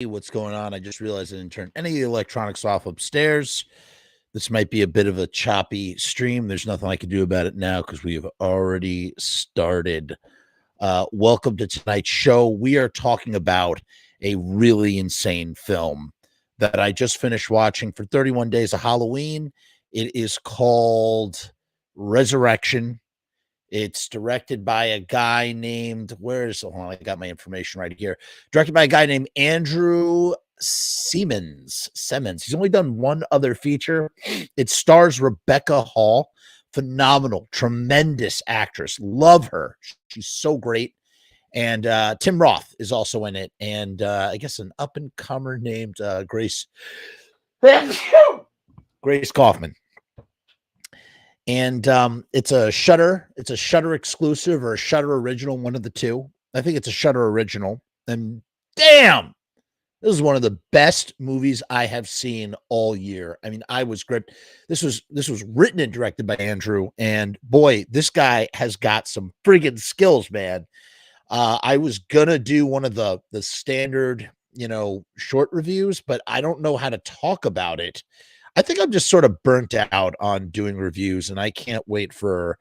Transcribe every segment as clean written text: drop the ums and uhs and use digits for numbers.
What's going on? I just realized I didn't turn any of the electronics off upstairs. This might be a bit of a choppy stream. There's nothing I can do about it now because we have already started. Welcome to tonight's show. We are talking about a really insane film that I just finished watching for 31 days of Halloween. It is called Resurrection. It's directed by a guy named, hold on, I got my information right here. Directed by a guy named Andrew Semans. He's only done one other feature. It stars Rebecca Hall, phenomenal, tremendous actress. Love her. She's so great. And Tim Roth is also in it. And I guess an up-and-comer named Grace Kaufman. And it's a Shudder exclusive or a Shudder original, one of the two. I think it's a Shudder original. And damn, this is one of the best movies I have seen all year. I mean, I was gripped. This was written and directed by Andrew, and boy, this guy has got some friggin' skills, man. I was gonna do one of the standard, short reviews, but I don't know how to talk about it. I think I'm just sort of burnt out on doing reviews, and I can't wait for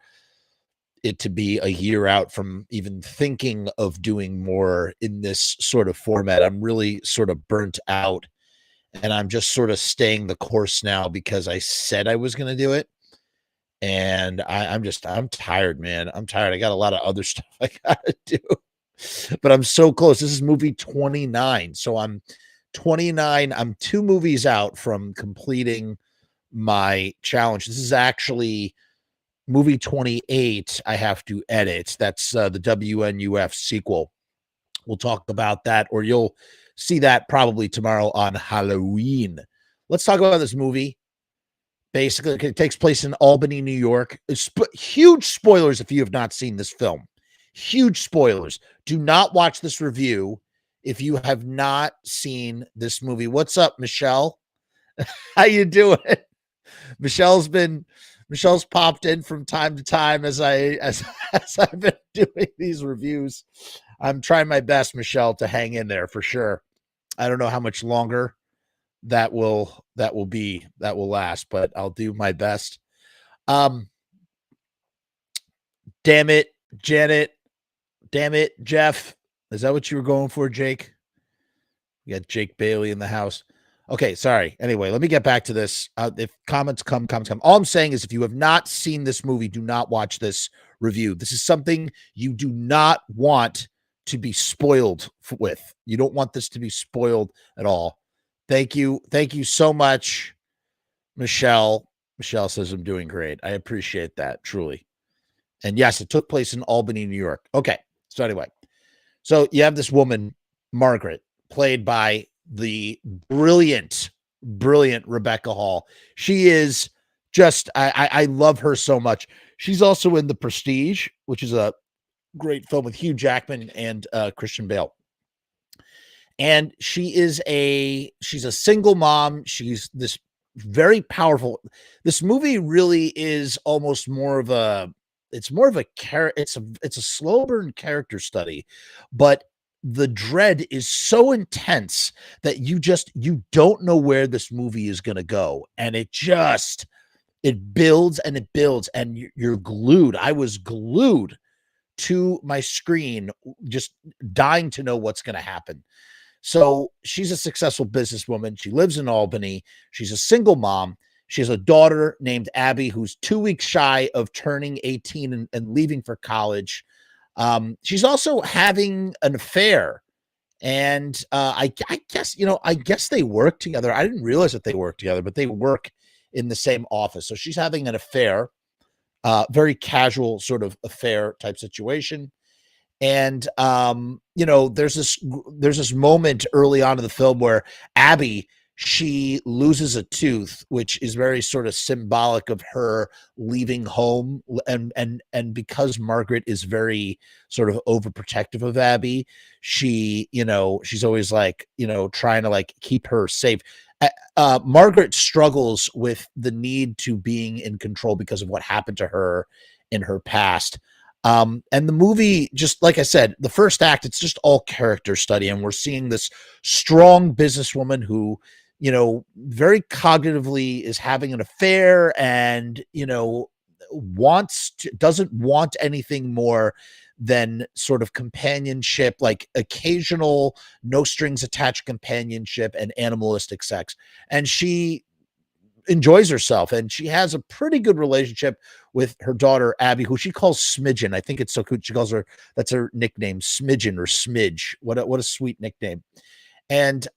it to be a year out from even thinking of doing more in this sort of format. I'm really sort of burnt out, and I'm just sort of staying the course now because I said I was going to do it. And I'm tired, man. I'm tired. I got a lot of other stuff I got to do, but I'm so close. This is movie 29. So I'm 29. I'm 2 movies out from completing my challenge. This is actually movie 28. I have to edit. That's the WNUF sequel. We'll talk about that, or you'll see that probably tomorrow on Halloween. Let's talk about this movie. Basically, it takes place in Albany, New York. Huge spoilers if you have not seen this film. Huge spoilers. Do not watch this review if you have not seen this movie. What's up, Michelle? How you doing? Michelle's popped in from time to time as I've been doing these reviews. I'm trying my best, Michelle, to hang in there for sure. I don't know how much longer that will last, but I'll do my best. Damn it, Janet. Damn it, Jeff. Is that what you were going for, Jake? You got Jake Bailey in the house. Okay, sorry. Anyway, let me get back to this. If comments come. All I'm saying is if you have not seen this movie, do not watch this review. This is something you do not want to be spoiled with. You don't want this to be spoiled at all. Thank you. Thank you so much, Michelle. Michelle says I'm doing great. I appreciate that, truly. And yes, it took place in Albany, New York. Okay, so anyway. So you have this woman, Margaret, played by the brilliant Rebecca Hall. She is just, I love her so much. She's also in The Prestige, which is a great film with Hugh Jackman and Christian Bale. And she's a single mom. She's this very powerful. This movie really is almost more of a, it's a slow burn character study, but the dread is so intense that you don't know where this movie is going to go. And it builds and it builds and you're glued. I was glued to my screen, just dying to know what's going to happen. So she's a successful businesswoman. She lives in Albany. She's a single mom. She has a daughter named Abby, who's 2 weeks shy of turning 18 and leaving for college. She's also having an affair. And I guess they work together. I didn't realize that they work together, but they work in the same office. So she's having an affair, very casual sort of affair type situation. And, there's this moment early on in the film where Abby, she loses a tooth, which is very sort of symbolic of her leaving home. And because Margaret is very sort of overprotective of Abby, she's always like, trying to like keep her safe. Margaret struggles with the need to being in control because of what happened to her in her past. And the movie, just like I said, the first act, it's just all character study. And we're seeing this strong businesswoman who, very cognitively is having an affair and, doesn't want anything more than sort of companionship, like occasional no strings attached companionship and animalistic sex. And she enjoys herself, and she has a pretty good relationship with her daughter Abby, who she calls Smidgen. I think it's so cute. She calls her, that's her nickname, Smidgen or Smidge. What a sweet nickname. And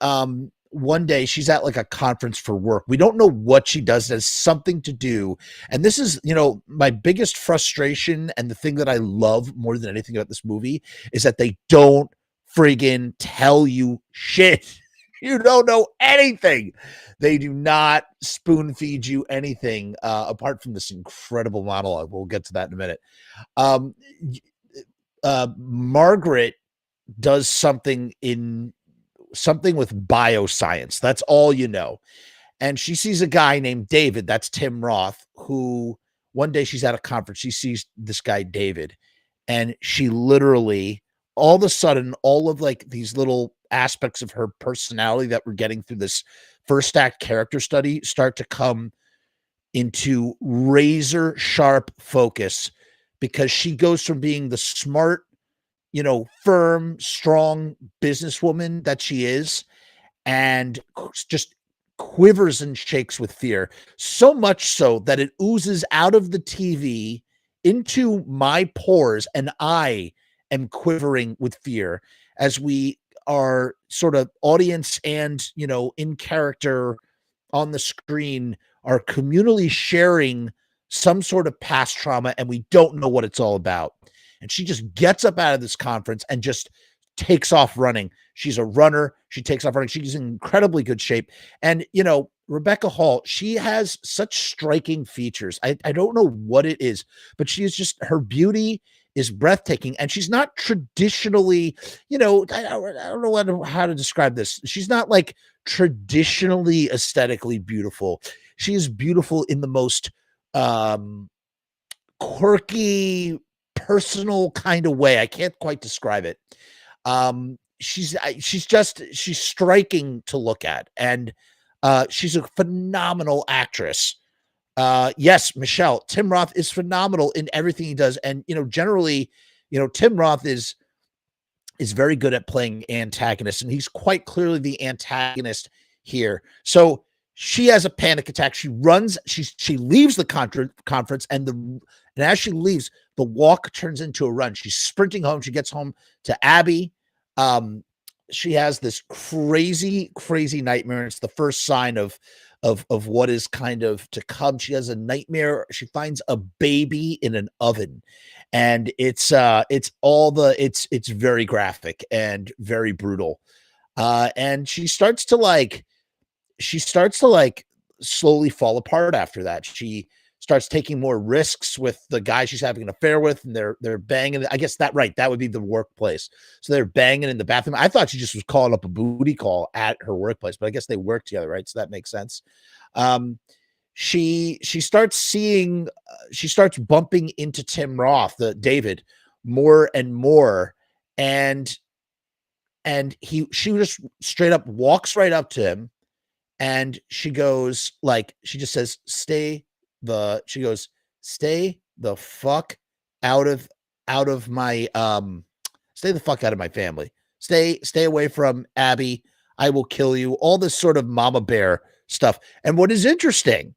one day she's at like a conference for work. We don't know what she does. It has something to do. And this is, my biggest frustration, and the thing that I love more than anything about this movie is that they don't friggin' tell you shit. You don't know anything. They do not spoon feed you anything apart from this incredible monologue. We'll get to that in a minute. Margaret does something with bioscience. That's all you know. And she sees a guy named David. That's Tim Roth, who one day she's at a conference. She sees this guy, David, and she literally, all of a sudden, all of like these little aspects of her personality that we're getting through this first act character study start to come into razor sharp focus, because she goes from being the smart, firm, strong businesswoman that she is, and just quivers and shakes with fear, so much so that it oozes out of the TV into my pores, and I am quivering with fear as we are sort of audience and, in character on the screen are communally sharing some sort of past trauma, and we don't know what it's all about. And she just gets up out of this conference and just takes off running. She's a runner. She takes off running. She's in incredibly good shape. And, Rebecca Hall, she has such striking features. I don't know what it is, but she is just, her beauty is breathtaking. And she's not traditionally, I don't know how to describe this. She's not like traditionally aesthetically beautiful. She is beautiful in the most quirky, personal kind of way. I can't quite describe it. She's striking to look at, and she's a phenomenal actress. Yes, Michelle, Tim Roth is phenomenal in everything he does. And, generally, Tim Roth is very good at playing antagonists, and he's quite clearly the antagonist here. So she has a panic attack. She runs, she leaves the conference, and as she leaves, the walk turns into a run. She's sprinting home. She gets home to Abby. She has this crazy, crazy nightmare. It's the first sign of what is kind of to come. She has a nightmare. She finds a baby in an oven, and it's very graphic and very brutal. And she starts to slowly fall apart after that. She starts taking more risks with the guy she's having an affair with, and they're banging. I guess that would be the workplace. So they're banging in the bathroom. I thought she just was calling up a booty call at her workplace, but I guess they work together, right? So that makes sense. She starts bumping into Tim Roth, the David, more and more, and she just straight up walks right up to him, and she just says, stay the fuck out of my stay the fuck out of my family. Stay away from Abby. I will kill you. All this sort of mama bear stuff. And what is interesting,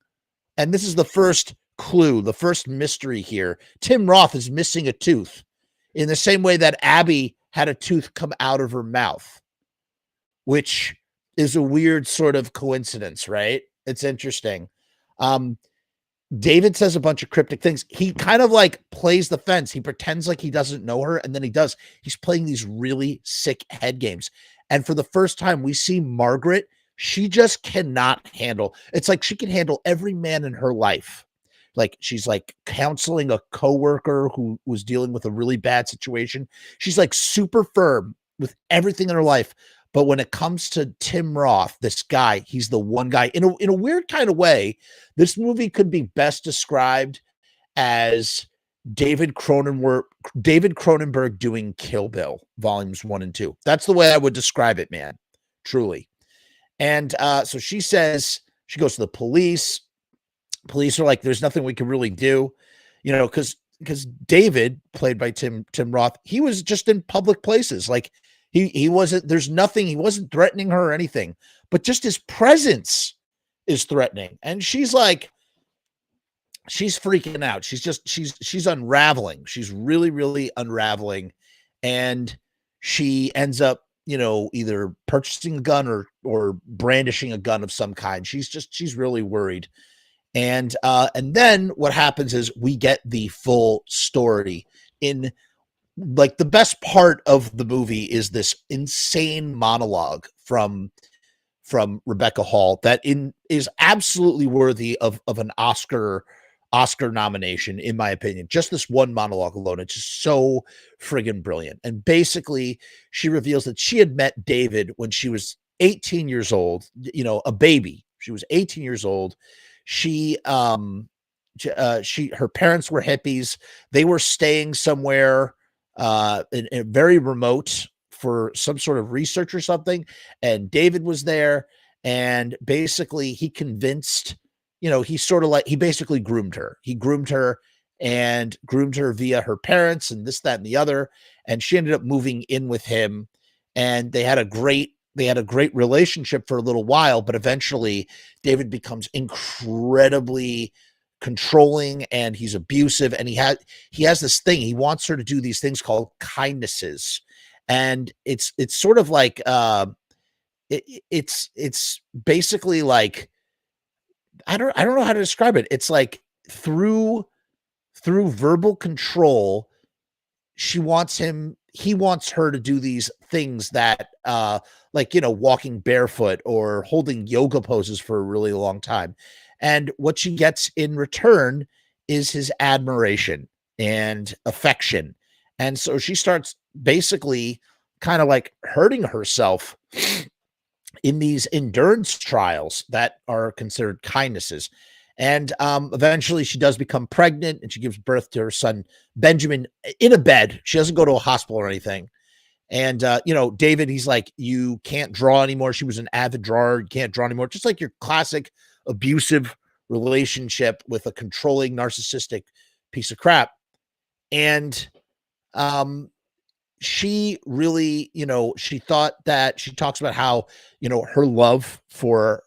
and this is the first clue, the first mystery here, Tim Roth is missing a tooth in the same way that Abby had a tooth come out of her mouth, which is a weird sort of coincidence, right? It's interesting. David says a bunch of cryptic things. He kind of like plays the fence. He pretends like he doesn't know her, and then he does. He's playing these really sick head games. And for the first time, we see Margaret. She just cannot handle. It's like she can handle every man in her life. Like she's like counseling a coworker who was dealing with a really bad situation. She's like super firm with everything in her life. But when it comes to Tim Roth, this guy, he's the one guy in a weird kind of way. This movie could be best described as David Cronenberg doing Kill Bill volumes 1 and 2. That's the way I would describe it, man. Truly. And so she says, she goes to the police. Police are like, there's nothing we can really do, because David, played by Tim Roth, he was just in public places. Like he wasn't, there's nothing, he wasn't threatening her or anything, but just his presence is threatening. And she's like, she's freaking out. She's unraveling. She's really, really unraveling. And she ends up, either purchasing a gun or brandishing a gun of some kind. She's really worried. And then what happens is we get the full story. In like the best part of the movie is this insane monologue from Rebecca Hall that is absolutely worthy of an Oscar nomination, in my opinion. Just this one monologue alone, it's just so friggin' brilliant. And basically, she reveals that she had met David when she was 18 years old, a baby. She was 18 years old. Her parents were hippies. They were staying somewhere in very remote for some sort of research or something. And David was there. And basically he convinced, he basically groomed her. He groomed her via her parents and this, that, and the other. And she ended up moving in with him. And they had a great relationship for a little while, but eventually David becomes incredibly controlling and he's abusive. And he has this thing. He wants her to do these things called kindnesses. And it's sort of like, it's basically like, I don't know how to describe it. It's like through verbal control, he wants her to do these things that, walking barefoot or holding yoga poses for a really long time. And what she gets in return is his admiration and affection. And so she starts basically kind of like hurting herself in these endurance trials that are considered kindnesses. And eventually she does become pregnant and she gives birth to her son, Benjamin, in a bed. She doesn't go to a hospital or anything. And, David, he's like, you can't draw anymore. She was an avid drawer. You can't draw anymore. Just like your classic abusive relationship with a controlling, narcissistic piece of crap. And she really, she thought that she talks about how, her love for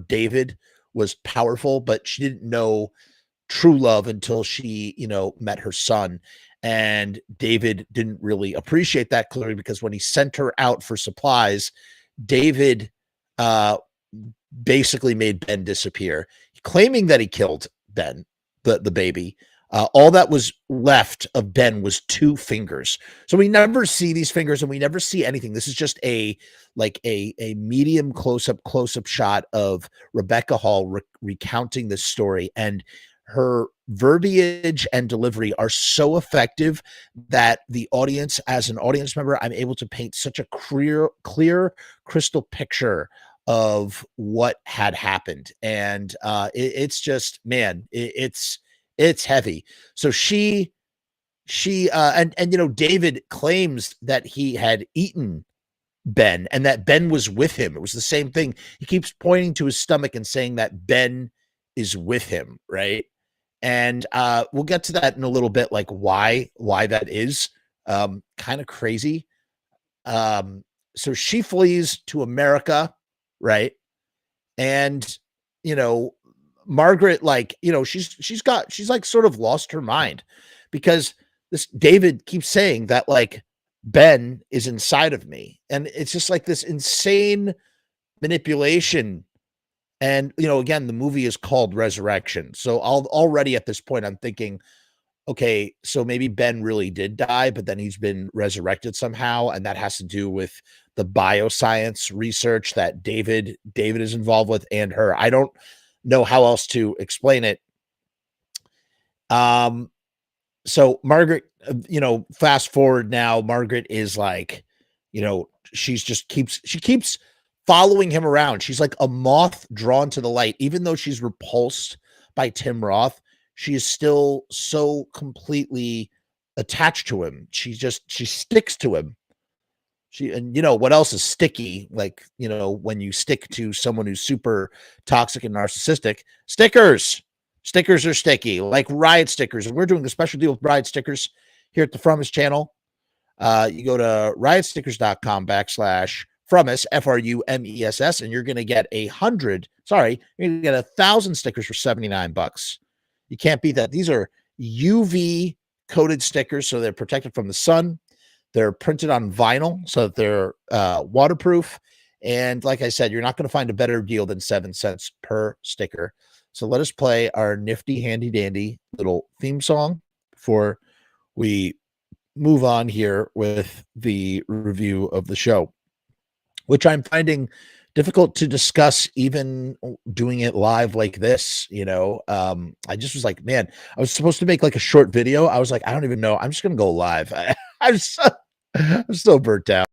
David was powerful, but she didn't know true love until she, met her son. And David didn't really appreciate that, clearly, because when he sent her out for supplies, David basically made Ben disappear, claiming that he killed Ben, the baby. All that was left of Ben was 2 fingers. So we never see these fingers and we never see anything. This is just a medium close-up shot of Rebecca Hall recounting this story. And her verbiage and delivery are so effective that the audience, as an audience member, I'm able to paint such a clear crystal picture of what had happened. And it's just, man, it's heavy. So she David claims that he had eaten Ben and that Ben was with him. It was the same thing. He keeps pointing to his stomach and saying that Ben is with him, right? And we'll get to that in a little bit, like why that is kind of crazy. So she flees to America, right? And Margaret, she's like sort of lost her mind, because this David keeps saying that like Ben is inside of me, and it's just like this insane manipulation. And again, the movie is called Resurrection, so already at this point I'm thinking, okay, so maybe Ben really did die, but then he's been resurrected somehow, and that has to do with the bioscience research that David is involved with, and her. I don't know how else to explain it. So Margaret, fast forward now, Margaret is like, she keeps following him around. She's like a moth drawn to the light. Even though she's repulsed by Tim Roth, she is still so completely attached to him. She sticks to him. And you know what else is sticky? Like, you know, when you stick to someone who's super toxic and narcissistic, stickers are sticky, like riot stickers. And we're doing a special deal with riot stickers here at the Frumess channel. You go to riotstickers.com/Frumess, Frumess, and you're going to get 1,000 stickers for $79. You can't beat that. These are UV coated stickers, so they're protected from the sun. They're printed on vinyl so that they're waterproof. And like I said, you're not going to find a better deal than 7 cents per sticker. So let us play our nifty, handy dandy little theme song before we move on here with the review of the show, which I'm finding difficult to discuss, even doing it live like this. You know, I just was like, man, I was supposed to make like a short video. I was like, I don't even know. I'm just going to go live. I'm so burnt out.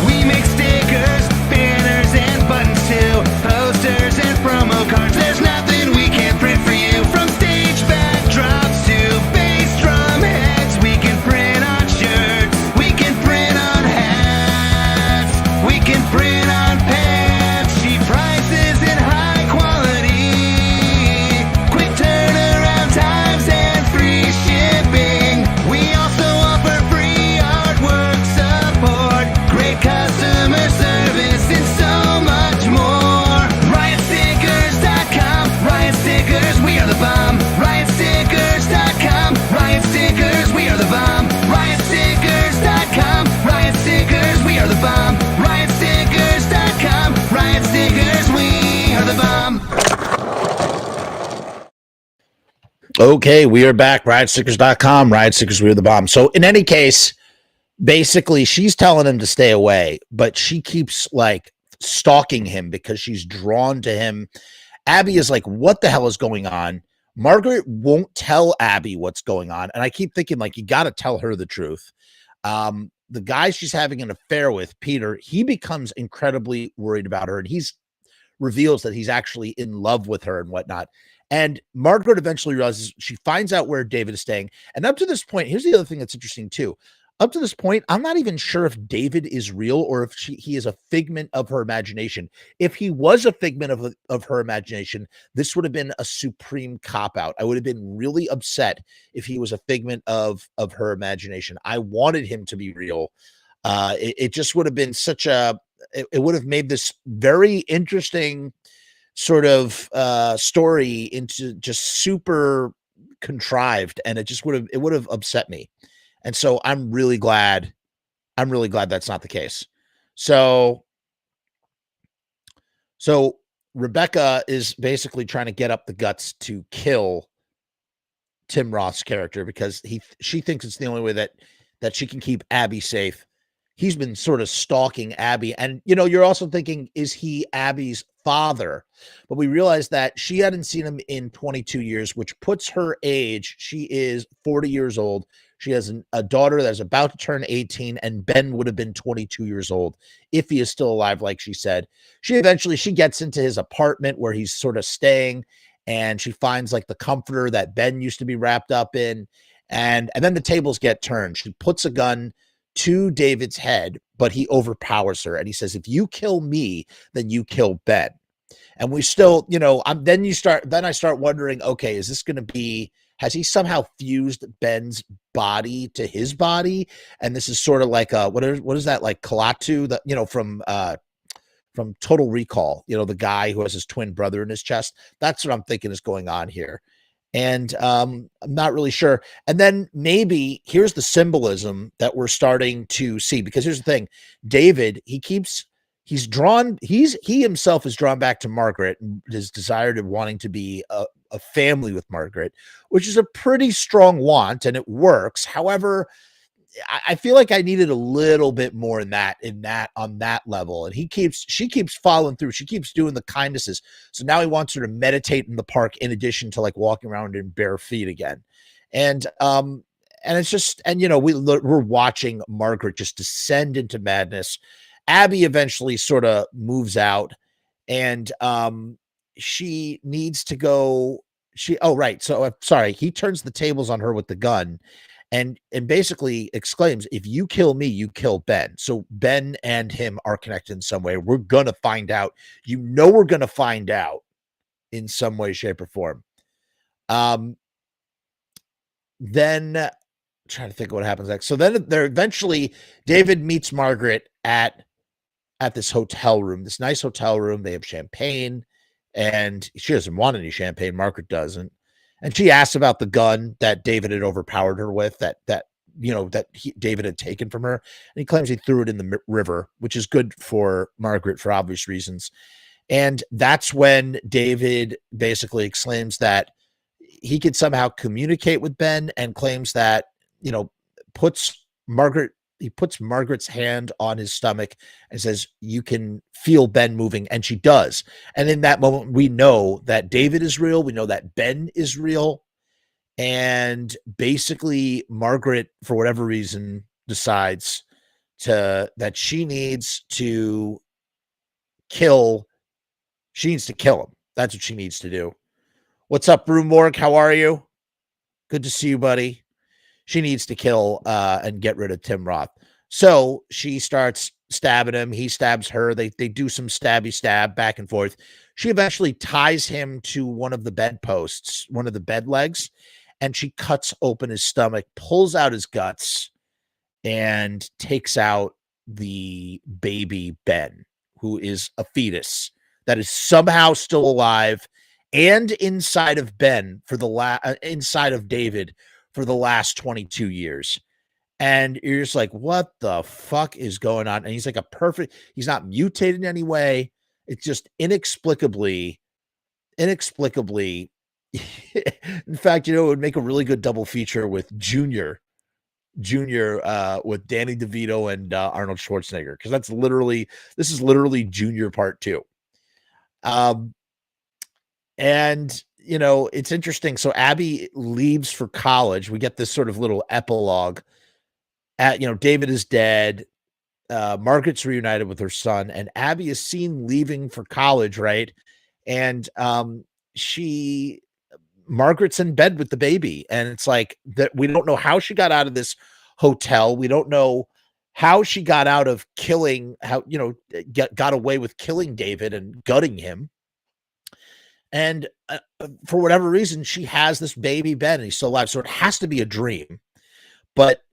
We make stickers, banners, and buttons too, posters and promo cards. There's nothing we can't print for you. From stage backdrops to bass drum heads, we can print on shirts, we can print on hats, we can print on pants. Cheap prices and high quality, quick turnaround times and free shipping. We also offer free artwork support, great customer service, and so much more. Riotstickers.com, Riot Stickers, we are the bomb. Riotstickers.com, Riot Stickers, we are the bomb. Riotstickers.com, Riot Stickers, we are the bomb. Riotstickers.com, Riot Stickers, we are the bomb. Okay, we are back. Riotstickers.com, Riot Stickers, we are the bomb. So in any case, basically she's telling him to stay away, but she keeps like stalking him because she's drawn to him. Abby is like, what the hell is going on? Margaret won't tell Abby what's going on. And I keep thinking, like, you got to tell her the truth. The guy she's having an affair with, Peter, he becomes incredibly worried about her, and he's reveals that he's actually in love with her and whatnot. And Margaret eventually realizes, she finds out where David is staying. And up to this point, here's the other thing that's interesting too. Up to this point, I'm not even sure if David is real or if he is a figment of her imagination. If he was a figment of her imagination, this would have been a supreme cop-out. I would have been really upset if he was a figment of her imagination. I wanted him to be real. It just would have been such a, it would have made this very interesting sort of story into just super contrived, and it would have upset me. And so I'm really glad that's not the case. So Rebecca is basically trying to get up the guts to kill Tim Roth's character because she thinks it's the only way that she can keep Abby safe. He's been sort of stalking Abby. And, you know, you're also thinking, is he Abby's father? But we realized that she hadn't seen him in 22 years, which puts her age. She is 40 years old. She has a daughter that's about to turn 18, and Ben would have been 22 years old if he is still alive, like she said. She gets into his apartment where he's sort of staying, and she finds like the comforter that Ben used to be wrapped up in. And then the tables get turned. She puts a gun to David's head, but he overpowers her. And he says, if you kill me, then you kill Ben. And we still, you know, then I start wondering, okay, is this going to be, has he somehow fused Ben's body to his body? And this is sort of like what is that, like Kalatu, that, you know, from Total Recall, you know, the guy who has his twin brother in his chest. That's what I'm thinking is going on here. And I'm not really sure. And then maybe here's the symbolism that we're starting to see, because here's the thing. David, he himself is drawn back to Margaret, and his desire to wanting to be a family with Margaret, which is a pretty strong want, and it works. However, I feel like I needed a little bit more on that level. And she keeps following through. She keeps doing the kindnesses. So now he wants her to meditate in the park in addition to like walking around in bare feet again. And it's just, and you know, we're watching Margaret just descend into madness Abby eventually sort of moves out, and she needs to go. Sorry. He turns the tables on her with the gun, and basically exclaims, "If you kill me, you kill Ben." So Ben and him are connected in some way. We're gonna find out. We're gonna find out in some way, shape, or form. Then trying to think of what happens next. So then they're eventually David meets Margaret at this hotel room, this nice hotel room. They have champagne, and she doesn't want any champagne. Margaret doesn't, and she asks about the gun that David had overpowered her with. David had taken from her, and he claims he threw it in the river, which is good for Margaret for obvious reasons. And that's when David basically exclaims that he could somehow communicate with Ben, and claims that, puts Margaret's hand on his stomach and says, "You can feel Ben moving." And she does. And in that moment, we know that David is real. We know that Ben is real. And basically, Margaret, for whatever reason, decides that she needs to kill him. That's what she needs to do. What's up, Broomorg? How are you? Good to see you, buddy. She needs to kill and get rid of Tim Roth. So she starts stabbing him. He stabs her. They do some stabby stab back and forth. She eventually ties him to one of the bedposts, one of the bed legs, and she cuts open his stomach, pulls out his guts, and takes out the baby Ben, who is a fetus that is somehow still alive and inside of inside of David for the last 22 years. And you're just like, what the fuck is going on? And he's like he's not mutated in any way. It's just inexplicably, in fact, it would make a really good double feature with Junior, with Danny DeVito and Arnold Schwarzenegger. Cause this is literally Junior part 2. And it's interesting. So Abby leaves for college. We get this sort of little epilogue. David is dead. Margaret's reunited with her son, and Abby is seen leaving for college, right? And Margaret's in bed with the baby, and it's like that. We don't know how she got out of this hotel. We don't know how she got out of got away with killing David and gutting him. And for whatever reason, she has this baby Ben, and he's still alive. So it has to be a dream. But,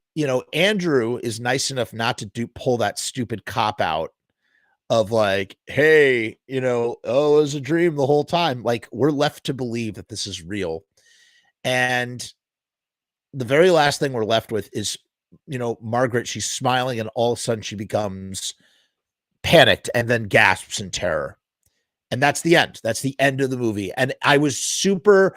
Andrew is nice enough not to pull that stupid cop out of like, hey, it was a dream the whole time. Like, we're left to believe that this is real. And the very last thing we're left with is, Margaret, she's smiling, and all of a sudden she becomes panicked and then gasps in terror. And that's the end. That's the end of the movie. And I was super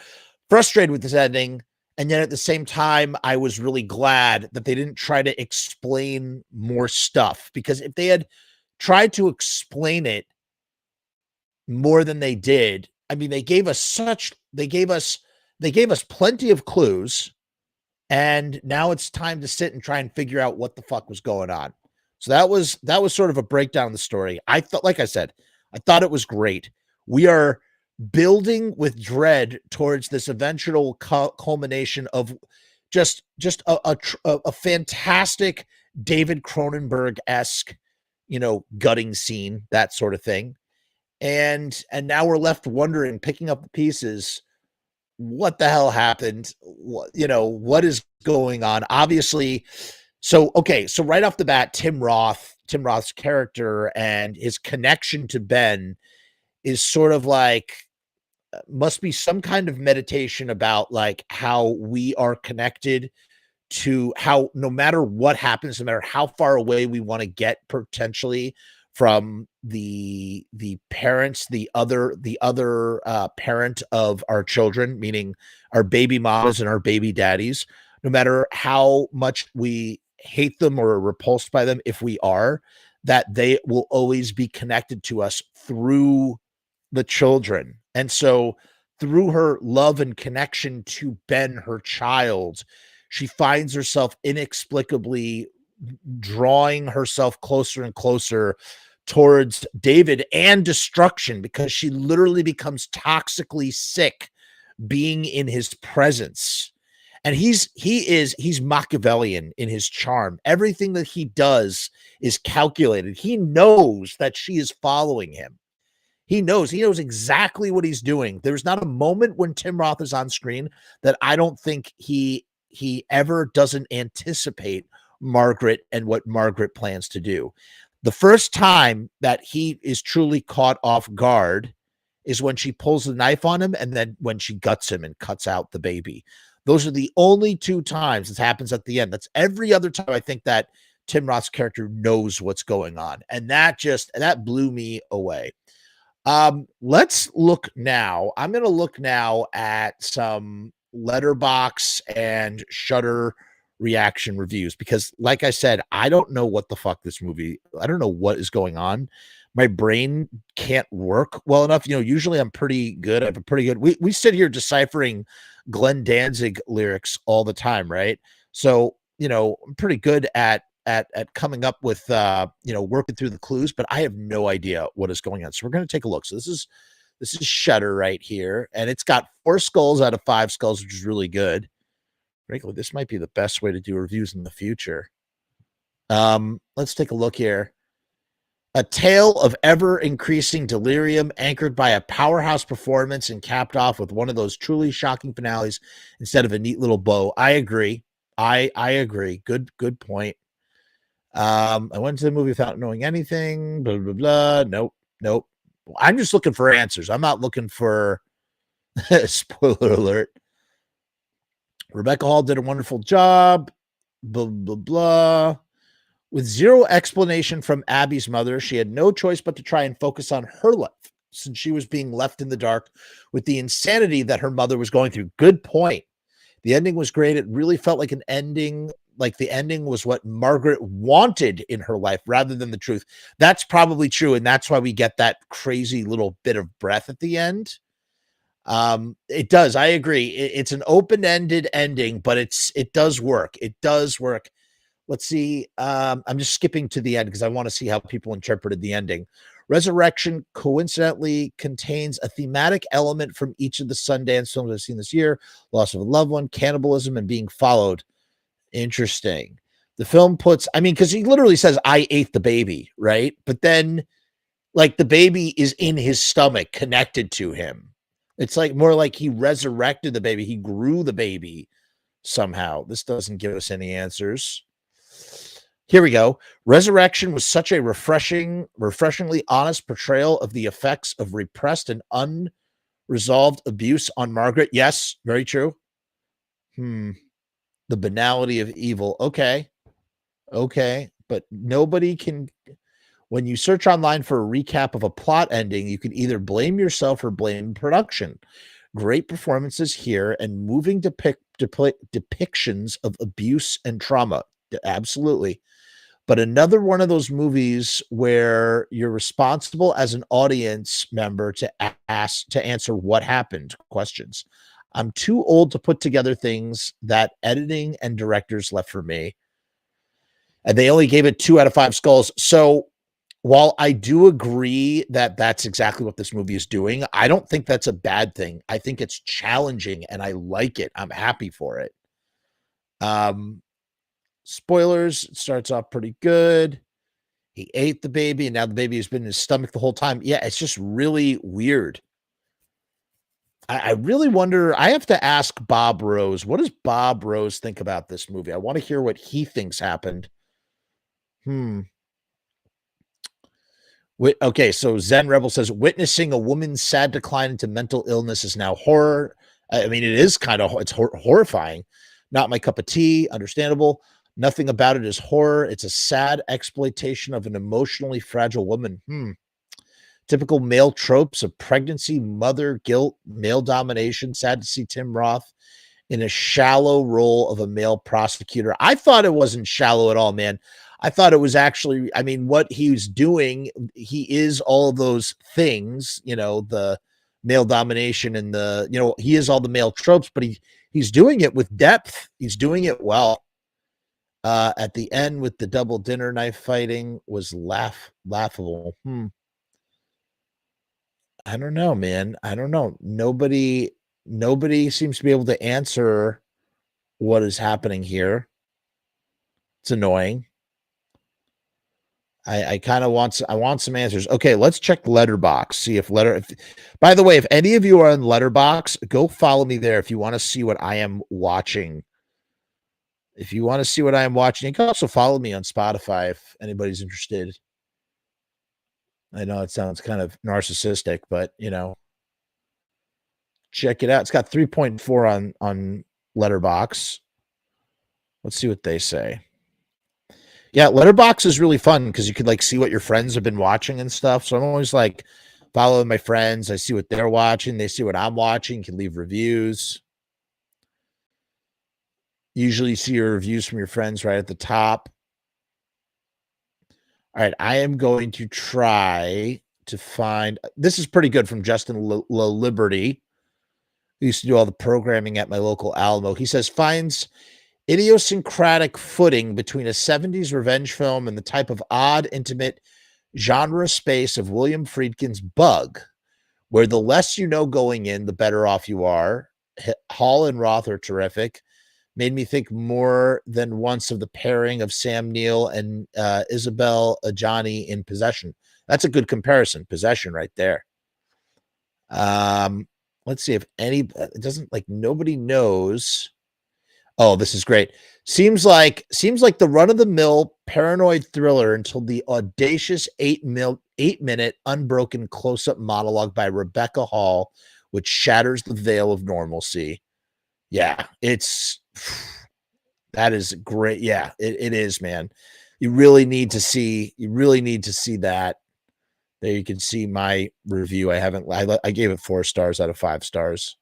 frustrated with this ending. And yet at the same time, I was really glad that they didn't try to explain more stuff, because if they had tried to explain it more than they did, I mean, they gave us plenty of clues. And now it's time to sit and try and figure out what the fuck was going on. So that was sort of a breakdown of the story. I thought, like I said, I thought it was great. We are building with dread towards this eventual culmination of just a fantastic David Cronenberg-esque, gutting scene, that sort of thing. And now we're left wondering, picking up the pieces, what the hell happened? What is going on? Obviously, so right off the bat, Tim Roth's character and his connection to Ben is sort of like, must be some kind of meditation about like how we are connected to how, no matter what happens, no matter how far away we want to get potentially from the parents, the other parent of our children, meaning our baby mamas and our baby daddies, no matter how much we hate them or are repulsed by them, if we are, that they will always be connected to us through the children. And so through her love and connection to Ben, her child, she finds herself inexplicably drawing herself closer and closer towards David and destruction, because she literally becomes toxically sick being in his presence. And he's Machiavellian in his charm. Everything that he does is calculated. He knows that she is following him. He knows exactly what he's doing. There's not a moment when Tim Roth is on screen that I don't think he ever doesn't anticipate Margaret and what Margaret plans to do. The first time that he is truly caught off guard is when she pulls the knife on him, and then when she guts him and cuts out the baby. Those are the only two times this happens at the end. That's every other time I think that Tim Roth's character knows what's going on. And that blew me away. Let's look now. I'm going to look now at some Letterboxd and Shudder reaction reviews, because like I said, I don't know what the fuck this movie, I don't know what is going on. My brain can't work well enough. Usually I'm pretty good. I have a pretty good, we sit here deciphering Glenn Danzig lyrics all the time, right? So, I'm pretty good at coming up with, working through the clues, but I have no idea what is going on. So we're going to take a look. So this is Shudder right here, and it's got 4 skulls out of 5 skulls, which is really good. Frankly, this might be the best way to do reviews in the future. Let's take a look here. A tale of ever-increasing delirium, anchored by a powerhouse performance and capped off with one of those truly shocking finales instead of a neat little bow. I agree. I agree. Good point. I went to the movie without knowing anything. Blah, blah, blah. Nope. I'm just looking for answers. I'm not looking for spoiler alert. Rebecca Hall did a wonderful job. Blah, blah, blah. With zero explanation from Abby's mother, she had no choice but to try and focus on her life, since she was being left in the dark with the insanity that her mother was going through. Good point. The ending was great. It really felt like an ending, like the ending was what Margaret wanted in her life rather than the truth. That's probably true, and that's why we get that crazy little bit of breath at the end. It does. I agree. It's an open-ended ending, but it does work. It does work. Let's see. I'm just skipping to the end because I want to see how people interpreted the ending. Resurrection coincidentally contains a thematic element from each of the Sundance films I've seen this year: loss of a loved one, cannibalism, and being followed. Interesting. The film puts, because he literally says, I ate the baby, right? But then, like, the baby is in his stomach, connected to him. It's like more like he resurrected the baby. He grew the baby somehow. This doesn't give us any answers. Here we go. Resurrection was such a refreshingly honest portrayal of the effects of repressed and unresolved abuse on Margaret. Yes, very true. The banality of evil. Okay. But nobody can, when you search online for a recap of a plot ending, you can either blame yourself or blame production. Great performances here and moving depictions of abuse and trauma. Absolutely. But another one of those movies where you're responsible as an audience member to answer what happened questions. I'm too old to put together things that editing and directors left for me. And they only gave it 2 out of 5 skulls. So while I do agree that that's exactly what this movie is doing, I don't think that's a bad thing. I think it's challenging and I like it. I'm happy for it. Spoilers, it starts off pretty good. He ate the baby and now the baby has been in his stomach the whole time. Yeah, it's just really weird. I really wonder, I have to ask Bob Rose. What does Bob Rose think about this movie? I want to hear what he thinks happened. Okay, so Zen Rebel says, witnessing a woman's sad decline into mental illness is now horror. It is kind of, it's horrifying. Not my cup of tea, understandable. Nothing about it is horror. It's a sad exploitation of an emotionally fragile woman. Typical male tropes of pregnancy, mother, guilt, male domination. Sad to see Tim Roth in a shallow role of a male prosecutor. I thought it wasn't shallow at all, man. I thought it was actually, what he was doing, he is all those things, the male domination and he is all the male tropes, but he's doing it with depth. He's doing it well. At the end with the double dinner knife fighting was laughable. I don't know, man. I don't know. Nobody seems to be able to answer what is happening here. It's annoying. I kind of want some answers. Okay, let's check Letterbox. See if by the way, if any of you are on Letterbox, go follow me there if you want to see what I am watching. If you want to see what I am watching, you can also follow me on Spotify if anybody's interested. I know it sounds kind of narcissistic, but check it out. It's got 3.4 on Letterbox. Let's see what they say. Yeah, Letterbox is really fun because you could see what your friends have been watching and stuff. So I'm always following my friends. I see what they're watching. They see what I'm watching. You can leave reviews. Usually you see your reviews from your friends right at the top. All right, I am going to try to find. This is pretty good from Justin Liberty, who used to do all the programming at my local Alamo. He says, finds idiosyncratic footing between a 70s revenge film and the type of odd, intimate genre space of William Friedkin's Bug, where the less you know going in, the better off you are. Hall and Roth are terrific. Made me think more than once of the pairing of Sam Neill and Isabelle Adjani in Possession. That's a good comparison. Possession right there. Let's see if it doesn't nobody knows. Oh, this is great. Seems like the run-of-the-mill paranoid thriller until the audacious 8-minute unbroken close-up monologue by Rebecca Hall, which shatters the veil of normalcy. Yeah, that is great. Yeah, it is, man. You really need to see that. There you can see my review. I gave it 4 stars out of 5 stars.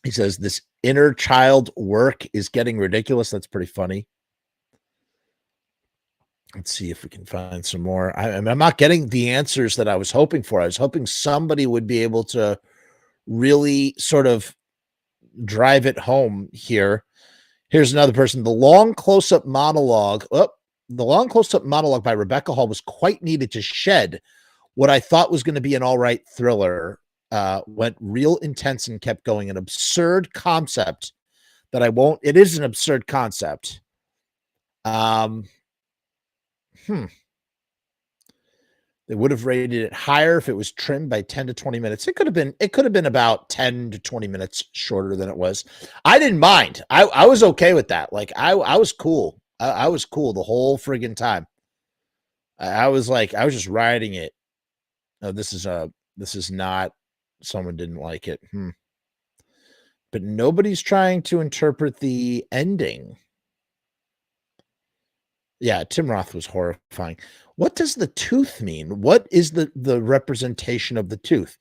He says this inner child work is getting ridiculous. That's pretty funny. Let's see if we can find some more. I'm not getting the answers that I was hoping for. I was hoping somebody would be able to really sort of drive it home here. Here's another person. The long close-up monologue by Rebecca Hall was quite needed to shed what I thought was going to be an all right thriller. Went real intense and kept going. An absurd concept that it is an absurd concept. They would have rated it higher if it was trimmed by 10 to 20 minutes. It could have been about 10 to 20 minutes shorter than it was. I didn't mind. I was okay with that. I was cool. I was cool the whole friggin' time. I was just riding it. No, this is not, someone didn't like it. But nobody's trying to interpret the ending. Yeah, Tim Roth was horrifying. What does the tooth mean? What is the representation of the tooth?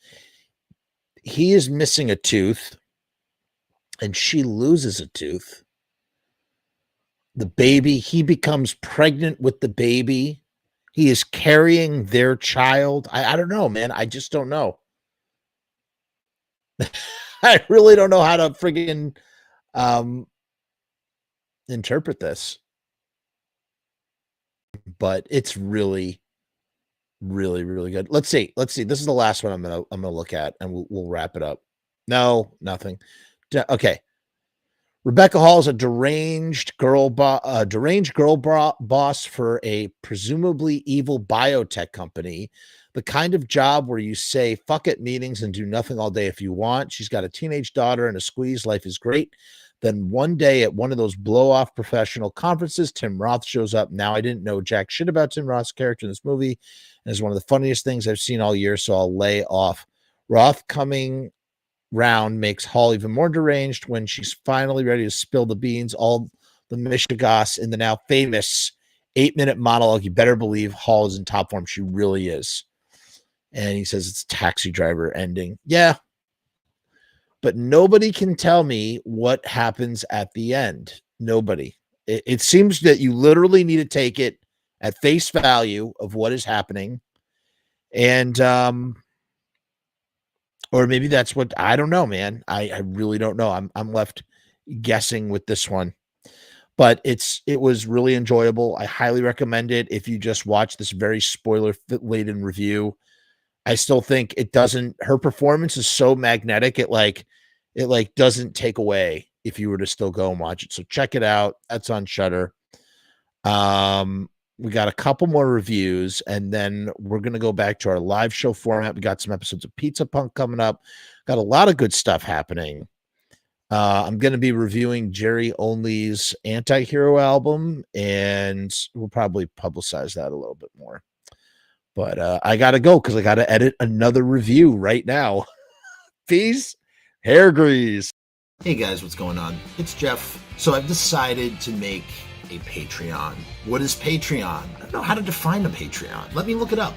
He is missing a tooth, and she loses a tooth. The baby, he becomes pregnant with the baby. He is carrying their child. I don't know, man. I just don't know. I really don't know how to friggin' interpret this. But it's really, really, really good. Let's see. This is the last one I'm gonna look at, and we'll wrap it up. No, nothing. Okay. Rebecca Hall is a deranged girl boss for a presumably evil biotech company. The kind of job where you say fuck it meetings and do nothing all day if you want. She's got a teenage daughter and a squeeze. Life is great. Then one day at one of those blow-off professional conferences, Tim Roth shows up. Now, I didn't know jack shit about Tim Roth's character in this movie, and it's one of the funniest things I've seen all year, so I'll lay off. Roth coming round makes Hall even more deranged when she's finally ready to spill the beans, all the mishigas in the now famous 8-minute monologue. You better believe Hall is in top form. She really is. And he says it's Taxi Driver ending. Yeah. But nobody can tell me what happens at the end. Nobody. It seems that you literally need to take it at face value of what is happening. And, or maybe that's what, I don't know, man. I really don't know. I'm left guessing with this one. But it was really enjoyable. I highly recommend it if you just watch this very spoiler-laden review. I still think it doesn't. Her performance is so magnetic. It doesn't take away if you were to still go and watch it. So check it out. That's on Shudder. We got a couple more reviews, and then we're gonna go back to our live show format. We got some episodes of Pizza Punk coming up. Got a lot of good stuff happening. I'm going to be reviewing Jerry Only's Anti-Hero album, and we'll probably publicize that a little bit more. But I got to go because I got to edit another review right now. Peace, hair grease. Hey guys, what's going on? It's Jeff. So I've decided to make a Patreon. What is Patreon? I don't know how to define a Patreon. Let me look it up.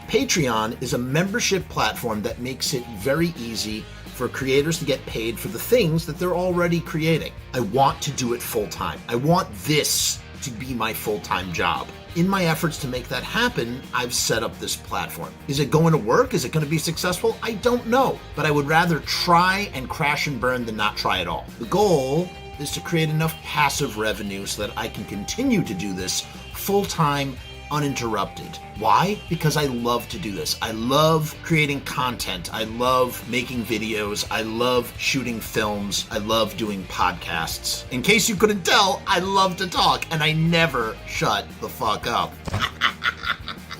Patreon is a membership platform that makes it very easy for creators to get paid for the things that they're already creating. I want to do it full time. I want this to be my full-time job. In my efforts to make that happen, I've set up this platform. Is it going to work? Is it going to be successful? I don't know, but I would rather try and crash and burn than not try at all. The goal is to create enough passive revenue so that I can continue to do this full-time, uninterrupted. Why? Because I love to do this. I love creating content. I love making videos. I love shooting films. I love doing podcasts. In case you couldn't tell, I love to talk and I never shut the fuck up.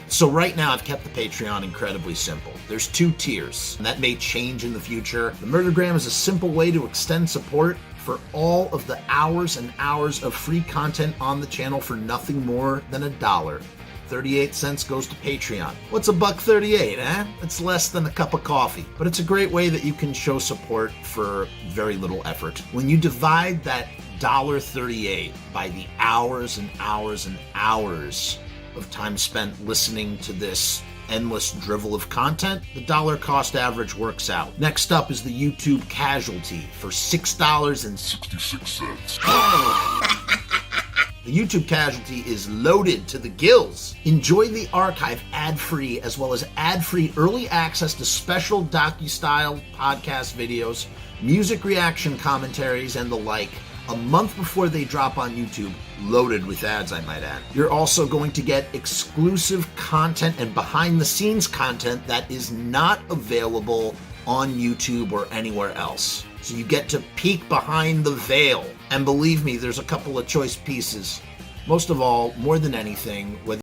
So right now I've kept the Patreon incredibly simple. There's 2 tiers, and that may change in the future. The Murdergram is a simple way to extend support for all of the hours and hours of free content on the channel for nothing more than $1. 38 cents goes to Patreon. What's $1.38, eh? It's less than a cup of coffee, but it's a great way that you can show support for very little effort. When you divide that $1.38 by the hours and hours and hours of time spent listening to this endless drivel of content, the dollar cost average works out. Next up is the YouTube casualty for $6.66. The YouTube casualty is loaded to the gills. Enjoy the archive ad-free, as well as ad-free early access to special docu-style podcast videos, music reaction commentaries, and the like, a month before they drop on YouTube, loaded with ads, I might add. You're also going to get exclusive content and behind-the-scenes content that is not available on YouTube or anywhere else. So you get to peek behind the veil. And believe me, there's a couple of choice pieces. Most of all, more than anything, whether